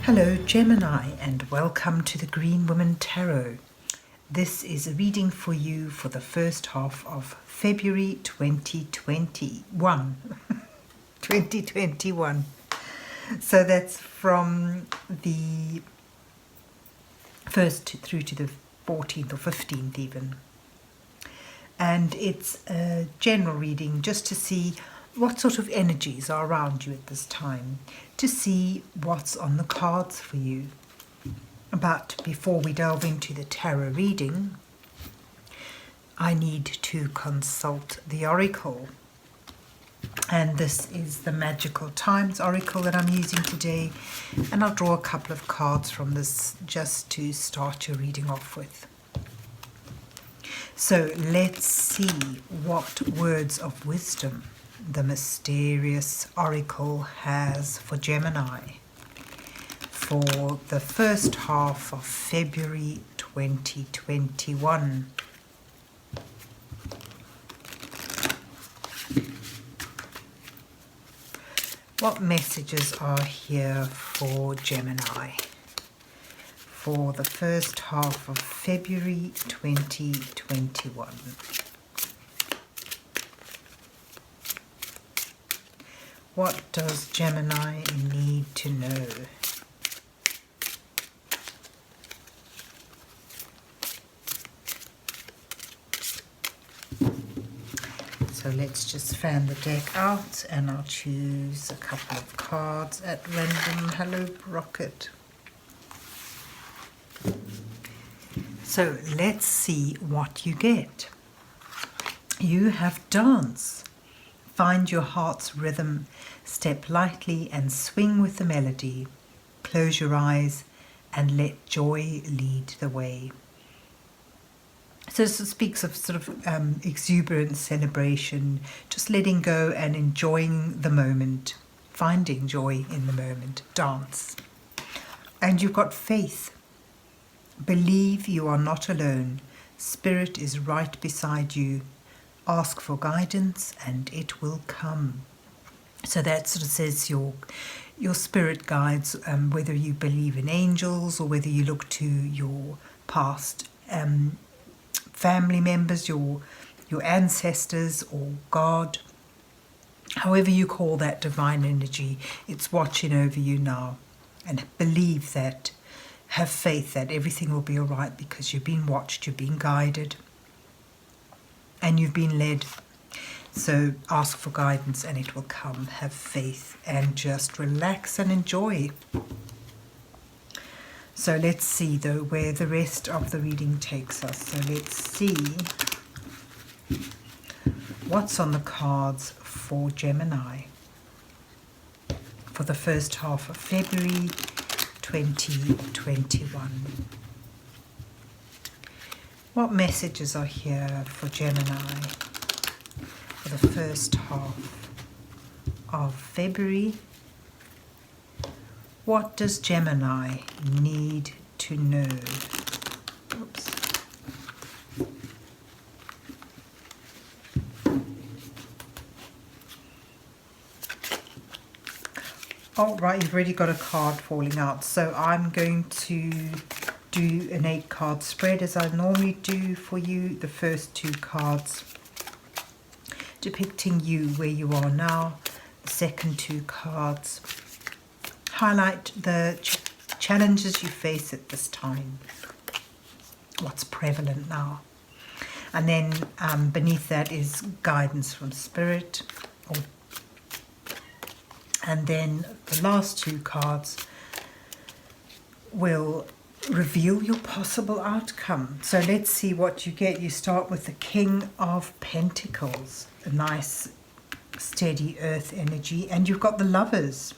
Hello Gemini, and welcome to the Green Woman Tarot. This is a reading for you for the first half of February 2021. 2021. So that's from the 1st through to the 14th or 15th even. And it's a general reading just to see what sort of energies are around you at this time, to see what's on the cards for you. But before we delve into the tarot reading, I need to consult the oracle. And this is the Magical Times oracle that I'm using today. And I'll draw a couple of cards from this just to start your reading off with. So let's see what words of wisdom the mysterious oracle has for Gemini for the first half of February 2021. What messages are here for Gemini for the first half of February 2021? What does Gemini need to know? So let's just fan the deck out and I'll choose a couple of cards at random. Hello, Rocket. So let's see what you get. You have dance. Find your heart's rhythm, step lightly and swing with the melody. Close your eyes and let joy lead the way. So this speaks of sort of exuberant celebration, just letting go and enjoying the moment, finding joy in the moment, dance. And you've got faith. Believe you are not alone. Spirit is right beside you. Ask for guidance and it will come. So that sort of says your spirit guides, whether you believe in angels or whether you look to your past family members, your ancestors or God. However you call that divine energy, it's watching over you now. And believe that, have faith that everything will be all right because you've been watched, you've been guided. And you've been led. So ask for guidance and it will come. Have faith and just relax and enjoy. So let's see though where the rest of the reading takes us. So let's see what's on the cards for Gemini for the first half of February 2021. What messages are here for Gemini for the first half of February? What does Gemini need to know? Oops. Oh, right, you've already got a card falling out. So I'm going to do an 8-card spread as I normally do for you. The first 2 cards depicting you where you are now. The second 2 cards highlight the challenges you face at this time. What's prevalent now. And then beneath that is guidance from Spirit. And then the last 2 cards will reveal your possible outcome. So let's see what you get. You start with the King of Pentacles, a nice steady earth energy, and you've got the Lovers,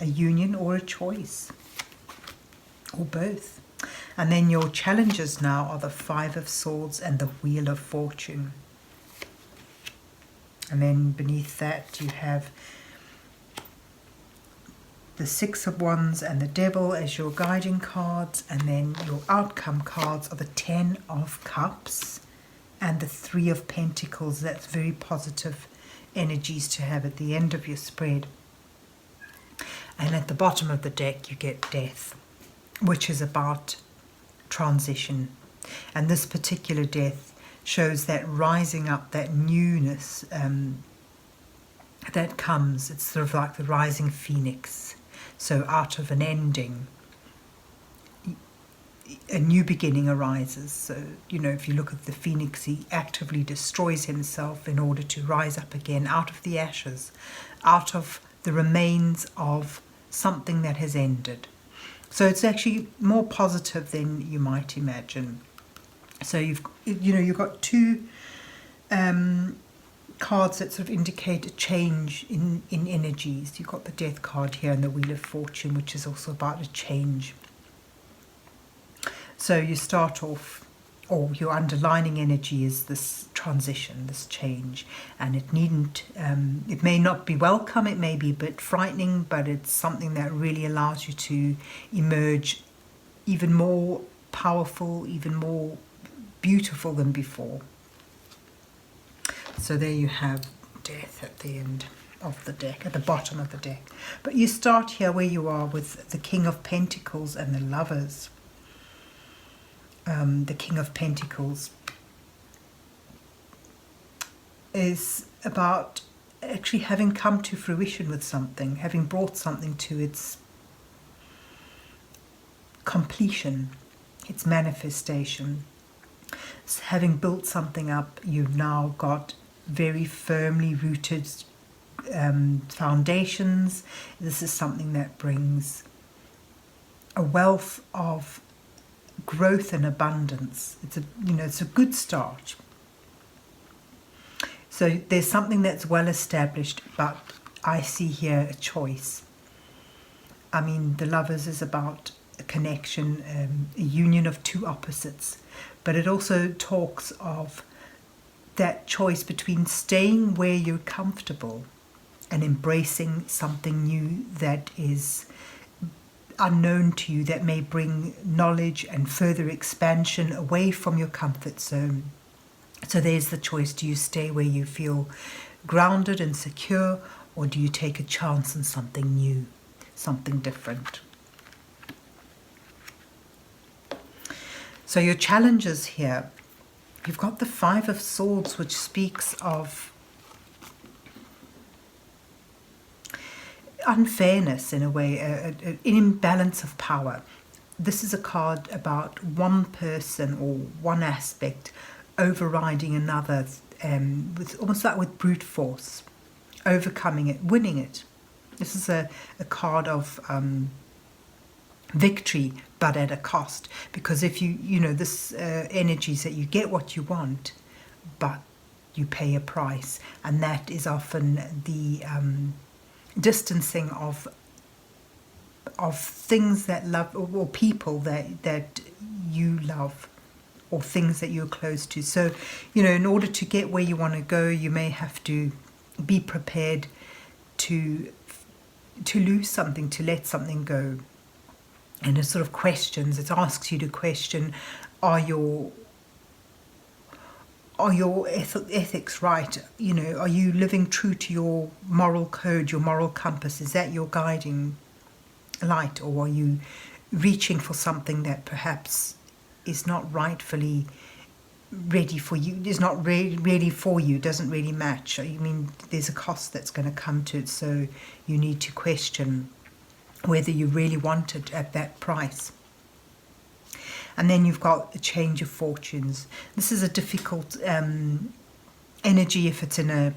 a union or a choice, or both. And then your challenges now are the 5 of Swords and the Wheel of Fortune. And then beneath that you have the 6 of Wands and the Devil as your guiding cards, and then your outcome cards are the 10 of Cups and the 3 of Pentacles. That's very positive energies to have at the end of your spread. And at the bottom of the deck you get Death, which is about transition. And this particular Death shows that rising up, that newness that comes. It's sort of like the rising phoenix. So out of an ending, a new beginning arises. So, you know, if you look at the phoenix, he actively destroys himself in order to rise up again out of the ashes, out of the remains of something that has ended. So it's actually more positive than you might imagine. So you've got two cards that sort of indicate a change in energies. You've got the Death card here and the Wheel of Fortune, which is also about a change. So you start off, or your underlining energy is this transition, this change, and it needn't, it may not be welcome, it may be a bit frightening, but it's something that really allows you to emerge even more powerful, even more beautiful than before. So there you have Death at the end of the deck, at the bottom of the deck. But you start here where you are with the King of Pentacles and the Lovers. The King of Pentacles is about actually having come to fruition with something, having brought something to its completion, its manifestation. So having built something up, you've now got very firmly rooted foundations. This is something that brings a wealth of growth and abundance. It's a good start. So there's something that's well established, but I see here a choice. I mean, the Lovers is about a connection, a union of two opposites, but it also talks of that choice between staying where you're comfortable and embracing something new that is unknown to you, that may bring knowledge and further expansion away from your comfort zone. So there's the choice. Do you stay where you feel grounded and secure, or do you take a chance on something new, something different? So your challenges here, you've got the Five of Swords, which speaks of unfairness in a way, an imbalance of power. This is a card about one person or one aspect overriding another, with almost like with brute force, overcoming it, winning it. This is a card of victory, but at a cost. Because if this energy is that you get what you want, but you pay a price, and that is often the distancing of things that love, or people that you love, or things that you're close to. So, in order to get where you want to go, you may have to be prepared to lose something, to let something go. And it sort of questions, it asks you to question, are your ethics right? Are you living true to your moral code, your moral compass? Is that your guiding light? Or are you reaching for something that perhaps is not rightfully ready for you, is not really for you, doesn't really match? I mean, there's a cost that's going to come to it, so you need to question whether you really want it at that price. And then you've got a change of fortunes. This is a difficult energy if it's in a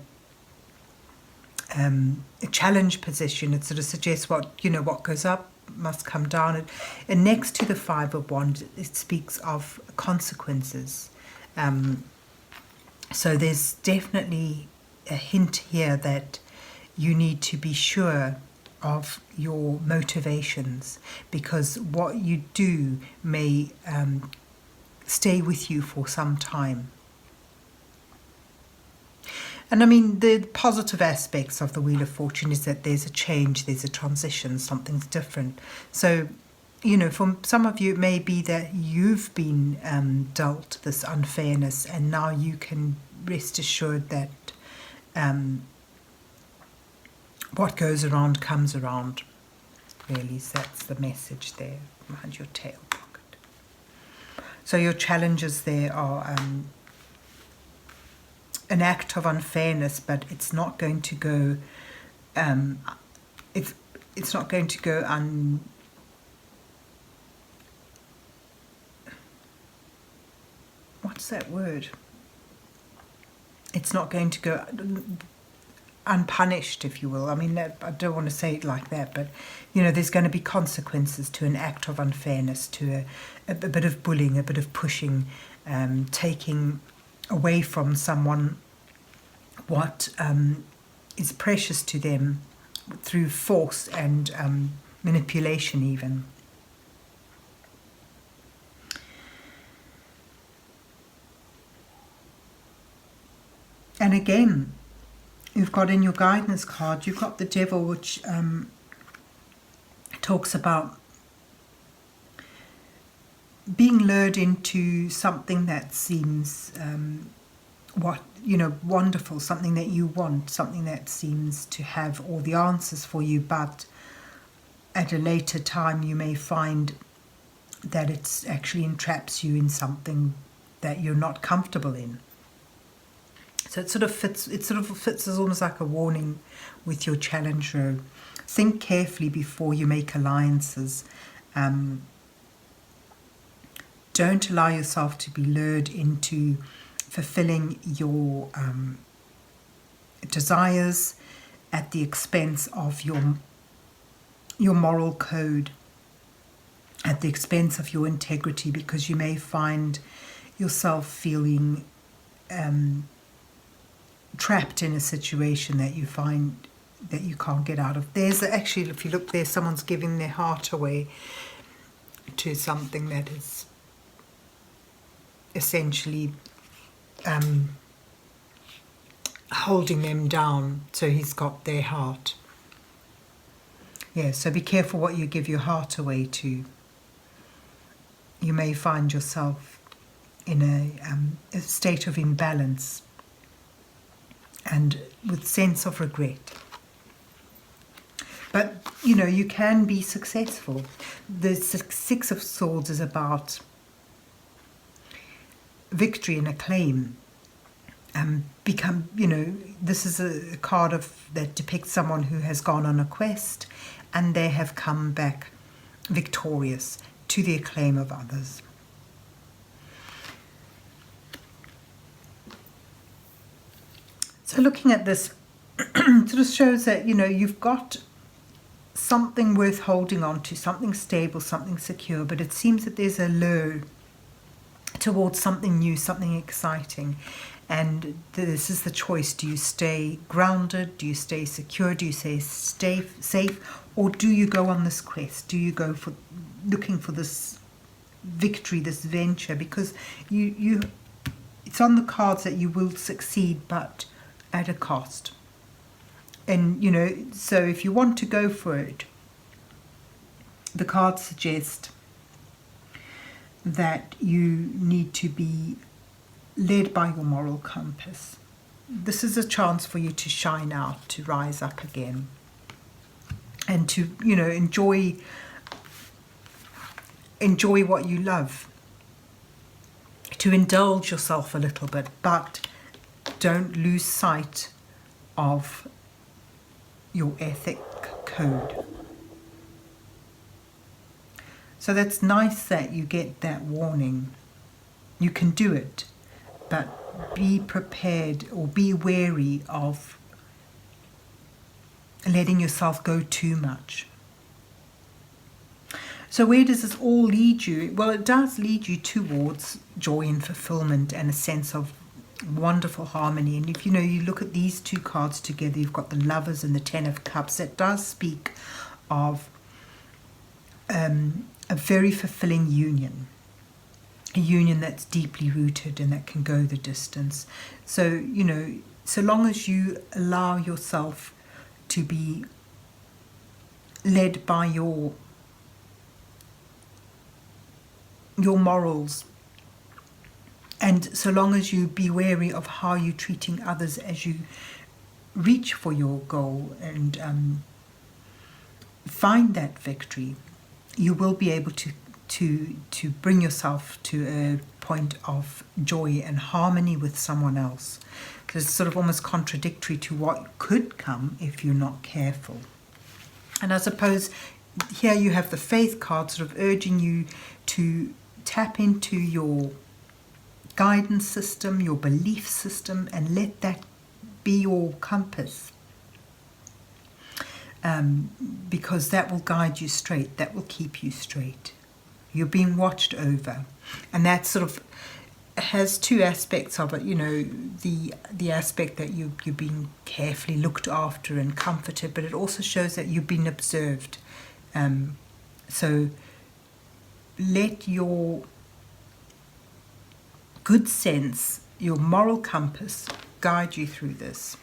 challenge position. It sort of suggests what goes up must come down. And next to the Five of Wands, it speaks of consequences. So there's definitely a hint here that you need to be sure of your motivations, because what you do may stay with you for some time. And I mean, the positive aspects of the Wheel of Fortune is that there's a change, there's a transition, something's different. So, for some of you, it may be that you've been dealt this unfairness, and now you can rest assured that what goes around comes around. really. So that's the message there behind your tail pocket. So your challenges there are an act of unfairness, but it's not going to go. It's not going to go what's that word? It's not going to go unpunished, if you will. I mean, I don't want to say it like that, but you know, there's going to be consequences to an act of unfairness, to a bit of bullying, a bit of pushing, taking away from someone what is precious to them through force and manipulation even. And again, you've got in your guidance card, you've got the Devil, which talks about being lured into something that seems wonderful, something that you want, something that seems to have all the answers for you, but at a later time you may find that it actually entraps you in something that you're not comfortable in. So it sort of fits as almost like a warning with your challenge row. Think carefully before you make alliances. Don't allow yourself to be lured into fulfilling your desires at the expense of your moral code, at the expense of your integrity, because you may find yourself feeling trapped in a situation that you find that you can't get out of. There's actually, if you look there, someone's giving their heart away to something that is essentially holding them down. So he's got their heart. Yeah, so be careful what you give your heart away to. You may find yourself in a state of imbalance and with sense of regret. But, you know, you can be successful. The Six of Swords is about victory and acclaim. This is a card that depicts someone who has gone on a quest and they have come back victorious to the acclaim of others. So looking at this sort of shows that, you know, you've got something worth holding on to, something stable, something secure, but it seems that there's a lure towards something new, something exciting. And this is the choice. Do you stay grounded? Do you stay secure? Do you stay safe? Or do you go on this quest? Do you go for looking for this victory, this venture? Because it's on the cards that you will succeed, but at a cost. And, you know, so if you want to go for it, the cards suggest that you need to be led by your moral compass. This is a chance for you to shine out, to rise up again, and to, you know, enjoy what you love, to indulge yourself a little bit, but don't lose sight of your ethic code. So that's nice that you get that warning. You can do it, but be prepared or be wary of letting yourself go too much. So where does this all lead you? Well, it does lead you towards joy and fulfillment and a sense of wonderful harmony. And if you look at these two cards together, you've got the Lovers and the Ten of Cups. That does speak of a very fulfilling union, a union that's deeply rooted and that can go the distance. So, you know, so long as you allow yourself to be led by your morals, and so long as you be wary of how you're treating others as you reach for your goal and find that victory, you will be able to bring yourself to a point of joy and harmony with someone else. Because it's sort of almost contradictory to what could come if you're not careful. And I suppose here you have the faith card sort of urging you to tap into your guidance system, your belief system, and let that be your compass. Because that will guide you straight, that will keep you straight. You're being watched over. And that sort of has two aspects of it, you know, the aspect that you're being carefully looked after and comforted, but it also shows that you've been observed. So let your good sense, your moral compass, guide you through this.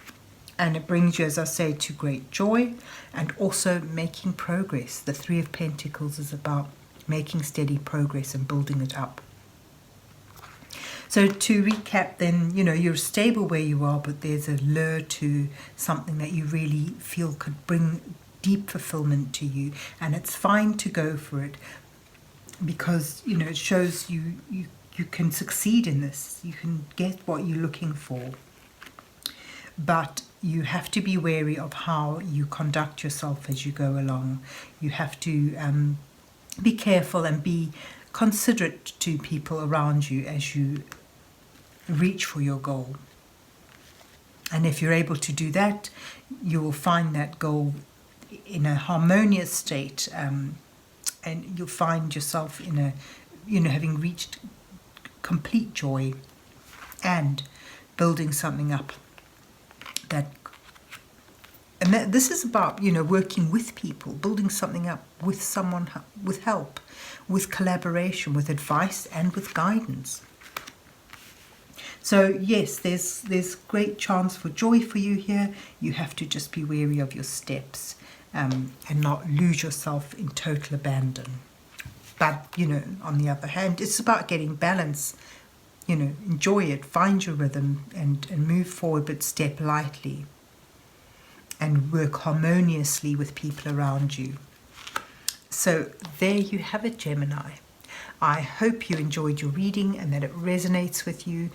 And it brings you, as I say, to great joy and also making progress. The Three of Pentacles is about making steady progress and building it up. So to recap then, you know, you're stable where you are, but there's a lure to something that you really feel could bring deep fulfillment to you. And it's fine to go for it because, you know, it shows you can succeed in this. You can get what you're looking for. But you have to be wary of how you conduct yourself as you go along. You have to be careful and be considerate to people around you as you reach for your goal. And if you're able to do that, you will find that goal in a harmonious state, and you'll find yourself in a, you know, having reached complete joy and building something up this is about, you know, working with people, building something up with someone, with help, with collaboration, with advice and with guidance. So yes, there's great chance for joy for you here. You have to just be wary of your steps and not lose yourself in total abandon. But, you know, on the other hand, it's about getting balance. You know, enjoy it, find your rhythm and move forward, but step lightly and work harmoniously with people around you. So there you have it, Gemini. I hope you enjoyed your reading and that it resonates with you.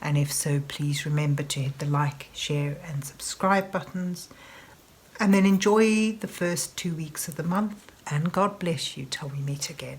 And if so, please remember to hit the like, share and subscribe buttons. And then enjoy the first 2 weeks of the month. And God bless you till we meet again.